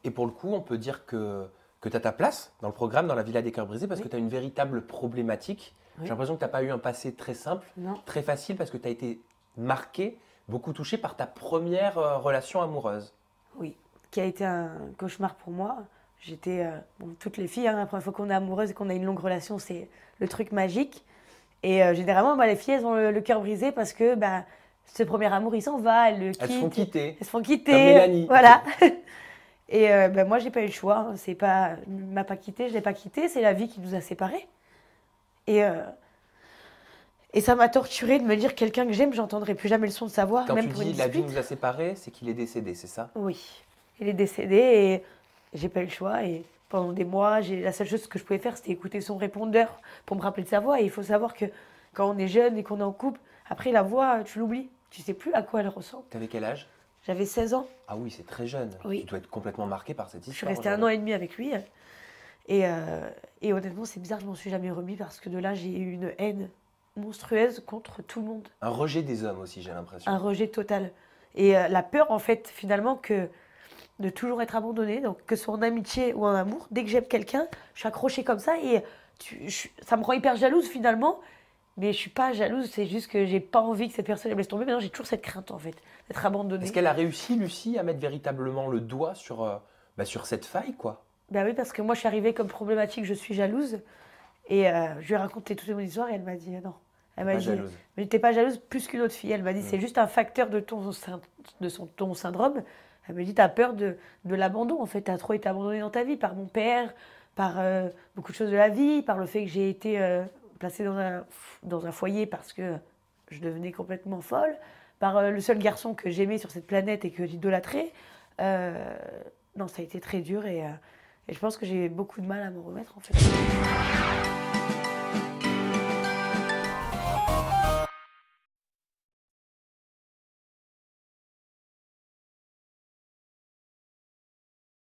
Et pour le coup, on peut dire que tu as ta place dans le programme, dans la Villa des Cœurs Brisés, parce que tu as une véritable problématique. Oui. J'ai l'impression que tu n'as pas eu un passé très simple, Non. très facile, parce que tu as été marqué, beaucoup touché par ta première relation amoureuse. Oui, qui a été un cauchemar pour moi. J'étais, bon, toutes les filles, hein, la première fois qu'on est amoureuse et qu'on a une longue relation, c'est le truc magique. Et généralement, bah, les filles, elles ont le cœur brisé parce que bah, ce premier amour, il s'en va, elles le quittent. Elles se font quitter. Elles se font quitter. Comme Mélanie. Voilà. Et bah, moi, j'ai pas eu le choix. Hein. C'est pas, il m'a pas quitté, je l'ai pas quitté. C'est la vie qui nous a séparés. Et ça m'a torturée de me dire quelqu'un que j'aime, j'entendrai plus jamais le son de sa voix, Quand même tu pour une dis la vie dispute. nous a séparés, c'est qu'il est décédé, c'est ça? Oui, il est décédé et j'ai pas eu le choix. Et pendant des mois, la seule chose que je pouvais faire, c'était écouter son répondeur pour me rappeler de sa voix. Et il faut savoir que quand on est jeune et qu'on est en couple, après la voix, tu l'oublies. Tu sais plus à quoi elle ressemble. Tu avais quel âge? J'avais 16 ans. Ah oui, c'est très jeune. Oui. Tu dois être complètement marqué par cette Je suis histoire. restée un an et demi avec lui. Et honnêtement, c'est bizarre, je m'en suis jamais remis parce que de là, j'ai eu une haine monstrueuse contre tout le monde. Un rejet des hommes aussi, j'ai l'impression. Un rejet total. Et la peur, en fait, finalement, que de toujours être abandonnée, donc que ce soit en amitié ou en amour, dès que j'aime quelqu'un, je suis accrochée comme ça et ça me rend hyper jalouse finalement. Mais je suis pas jalouse, c'est juste que j'ai pas envie que cette personne elle me laisse tomber. Maintenant, j'ai toujours cette crainte en fait, d'être abandonnée. Est-ce qu'elle a réussi, Lucie, à mettre véritablement le doigt sur cette faille, quoi? Ben oui, parce que moi, je suis arrivée comme problématique, je suis jalouse. Et je lui ai raconté toute mon histoire et elle m'a dit non. Elle m'a Pas dit, jalouse. mais t'es pas jalouse plus qu'une autre fille. Elle m'a dit, c'est juste un facteur de ton syndrome. Elle m'a dit, t'as peur de l'abandon. En fait, t'as trop été abandonnée dans ta vie par mon père, par beaucoup de choses de la vie, par le fait que j'ai été placée dans un foyer parce que je devenais complètement folle, par le seul garçon que j'aimais sur cette planète et que j'idolâtrais. Non, ça a été très dur et je pense que j'ai beaucoup de mal à me remettre en fait.